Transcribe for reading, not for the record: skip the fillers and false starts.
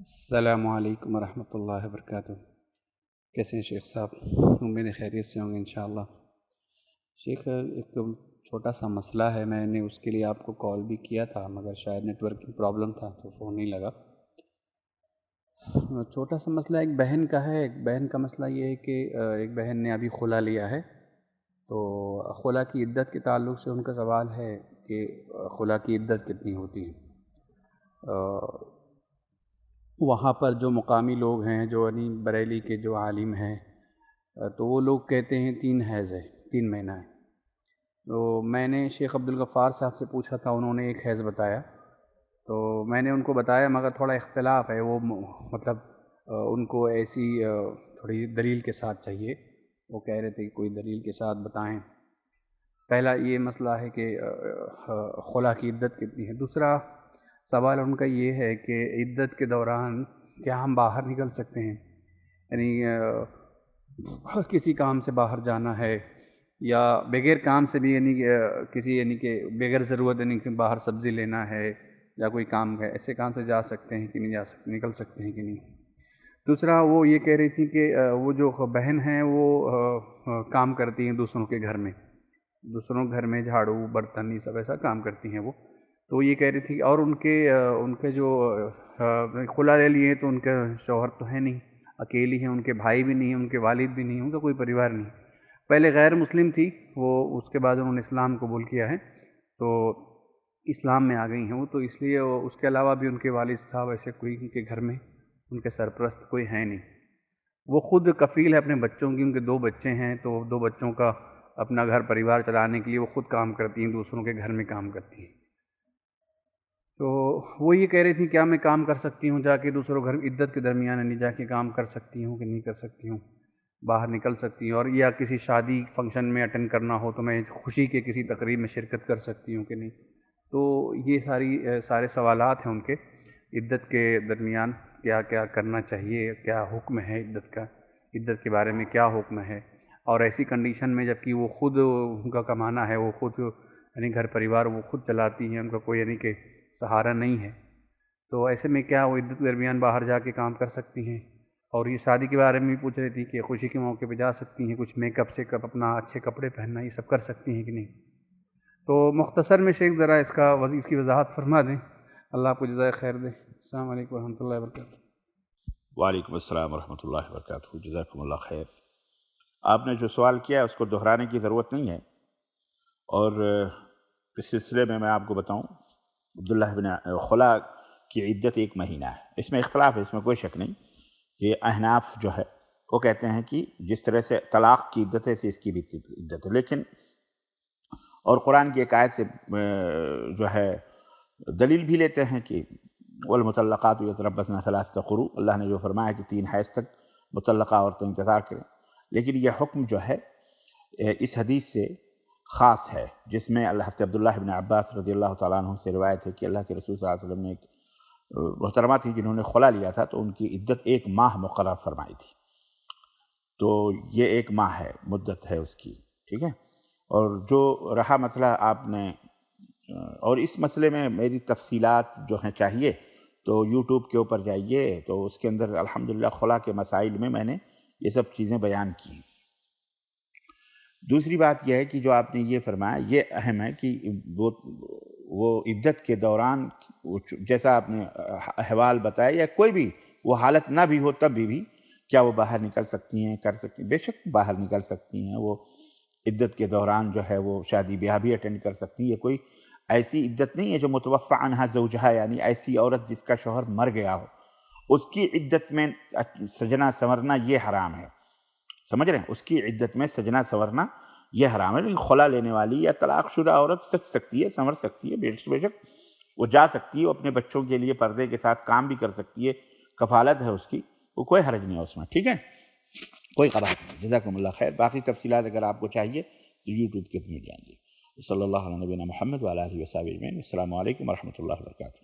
السلام علیکم ورحمۃ اللہ وبرکاتہ۔ کیسے ہیں شیخ صاحب؟ امید خیریت سے ہوں گے انشاءاللہ۔ شیخ، ایک چھوٹا سا مسئلہ ہے، میں نے اس کے لیے آپ کو کال بھی کیا تھا مگر شاید نیٹ ورک کی پرابلم تھا تو فون نہیں لگا۔ چھوٹا سا مسئلہ ایک بہن کا ہے۔ ایک بہن کا مسئلہ یہ ہے کہ ایک بہن نے ابھی خلا لیا ہے، تو خلا کی عدت کے تعلق سے ان کا سوال ہے کہ خلا کی عدت کتنی ہوتی ہے۔ وہاں پر جو مقامی لوگ ہیں، جو بریلی کے جو عالم ہیں، تو وہ لوگ کہتے ہیں 3 حیض ہے، 3 مہینہ ہے۔ تو میں نے شیخ عبدالغفار صاحب سے پوچھا تھا، انہوں نے 1 حیض بتایا، تو میں نے ان کو بتایا مگر تھوڑا اختلاف ہے، وہ مطلب ان کو ایسی تھوڑی دلیل کے ساتھ چاہیے۔ وہ کہہ رہے تھے کہ کوئی دلیل کے ساتھ بتائیں۔ پہلا یہ مسئلہ ہے کہ خلا کی عدت کتنی ہے۔ دوسرا سوال ان کا یہ ہے کہ عدت کے دوران کیا ہم باہر نکل سکتے ہیں؟ یعنی کسی کام سے باہر جانا ہے یا بغیر کام سے بھی، یعنی کہ بغیر ضرورت یعنی کہ باہر سبزی لینا ہے یا کوئی کام ہے، ایسے کام سے جا سکتے ہیں کہ نہیں جا سکتے، نکل سکتے ہیں کہ نہیں؟ دوسرا وہ یہ کہہ رہی تھی کہ وہ جو بہن ہیں وہ کام کرتی ہیں دوسروں کے گھر میں، دوسروں کے گھر میں جھاڑو برتن یہ سب ایسا کام کرتی ہیں وہ، تو یہ کہہ رہی تھی اور ان کے جو خلا لے لیے تو ان کے شوہر تو ہے نہیں، اکیلی ہیں، ان کے بھائی بھی نہیں ہیں، ان کے والد بھی نہیں ہیں، ان کا کوئی پریوار نہیں۔ پہلے غیر مسلم تھی وہ، اس کے بعد انہوں نے اسلام قبول کیا ہے، تو اسلام میں آ گئی ہیں وہ، تو اس لیے اس کے علاوہ بھی ان کے والد صاحب ایسے کوئی ان کے گھر میں ان کے سرپرست کوئی ہے نہیں۔ وہ خود کفیل ہے اپنے بچوں کی، ان کے 2 بچے ہیں، تو 2 بچوں کا اپنا گھر پریوار چلانے کے لیے وہ خود کام کرتی ہیں، دوسروں کے گھر میں کام کرتی ہیں۔ تو وہ یہ کہہ رہی تھی کیا میں کام کر سکتی ہوں جا کے دوسروں گھر، عدت کے درمیان یعنی جا کے کام کر سکتی ہوں کہ نہیں کر سکتی ہوں، باہر نکل سکتی ہوں، اور یا کسی شادی فنکشن میں اٹینڈ کرنا ہو تو میں خوشی کے کسی تقریب میں شرکت کر سکتی ہوں کہ نہیں؟ تو یہ سارے سوالات ہیں ان کے، عدت کے درمیان کیا کیا کرنا چاہیے، کیا حکم ہے عدت کا، عدت کے بارے میں کیا حکم ہے، اور ایسی کنڈیشن میں جبکہ وہ خود ان کا کمانا ہے، وہ خود یعنی گھر پریوار وہ خود چلاتی ہیں، ان کا کوئی یعنی کہ سہارا نہیں ہے، تو ایسے میں کیا وہ عدت کے درمیان باہر جا کے کام کر سکتی ہیں؟ اور یہ شادی کے بارے میں بھی پوچھ رہی تھی کہ خوشی کے موقع پہ جا سکتی ہیں، کچھ میک اپ سے اپنا اچھے کپڑے پہننا، یہ سب کر سکتی ہیں کہ نہیں؟ تو مختصر میں شیخ ذرا اس کی وضاحت فرما دیں، اللہ آپ کو جزائے خیر دے۔ السلام علیکم ورحمۃ اللہ وبرکاتہ۔ وعلیکم السلام ورحمۃ اللہ وبرکاتہ۔ جزاکم اللہ خیر۔ آپ نے جو سوال کیا اس کو دہرانے کی ضرورت نہیں ہے، اور اس سلسلے میں آپ کو بتاؤں، عبداللہ بن خلا کی عدت 1 مہینہ ہے، اس میں اختلاف ہے، اس میں کوئی شک نہیں کہ احناف جو ہے وہ کہتے ہیں کہ جس طرح سے طلاق کی عدت ہے اس کی بھی عدت ہے، لیکن اور قرآن کی ایک آیت سے جو ہے دلیل بھی لیتے ہیں کہ والمطلقات یتربصن 3 قروء، اللہ نے جو فرمایا کہ 3 حیض تک مطلقہ عورتیں انتظار کریں، لیکن یہ حکم جو ہے اس حدیث سے خاص ہے، جس میں حضرت عبداللہ بن عباس رضی اللہ تعالیٰ عنہ سے روایت ہے کہ اللہ کے رسول صلی اللہ علیہ وسلم نے ایک محترمہ تھی جنہوں نے خلا لیا تھا، تو ان کی عدت 1 ماہ مقرر فرمائی تھی، تو یہ 1 ماہ ہے، مدت ہے اس کی، ٹھیک ہے۔ اور جو رہا مسئلہ آپ نے، اور اس مسئلے میں میری تفصیلات جو ہیں چاہیے تو یوٹیوب کے اوپر جائیے، تو اس کے اندر الحمدللہ خلا کے مسائل میں نے یہ سب چیزیں بیان کی۔ دوسری بات یہ ہے کہ جو آپ نے یہ فرمایا یہ اہم ہے کہ وہ عدت کے دوران جیسا آپ نے احوال بتایا یا کوئی بھی وہ حالت نہ بھی ہو تب بھی کیا وہ باہر نکل سکتی ہیں، کر سکتی ہیں؟ بے شک باہر نکل سکتی ہیں، وہ عدت کے دوران جو ہے وہ شادی بیاہ بھی اٹینڈ کر سکتی ہے۔ یہ کوئی ایسی عدت نہیں ہے جو متوفی عنہا زوجہا، یعنی ایسی عورت جس کا شوہر مر گیا ہو، اس کی عدت میں سجنا سنورنا یہ حرام ہے، سمجھ رہے ہیں؟ اس کی عدت میں سجنا سنورنا یہ حرام ہے، لیکن خلا لینے والی یا طلاق شدہ عورت سج سکتی ہے، سنور سکتی ہے، بے شک وہ جا سکتی ہے، وہ اپنے بچوں کے لیے پردے کے ساتھ کام بھی کر سکتی ہے، کفالت ہے اس کی، وہ کوئی حرج نہیں ہے اس میں، ٹھیک ہے، کوئی قباحت نہیں۔ جزاکم اللہ خیر۔ باقی تفصیلات اگر آپ کو چاہیے تو یوٹیوب کے مل جائیں گے۔ صلی اللہ علیہ نبینا محمد وعلی آلہ وصحبہ اجمعین۔ السلام علیکم ورحمۃ اللہ وبرکاتہ۔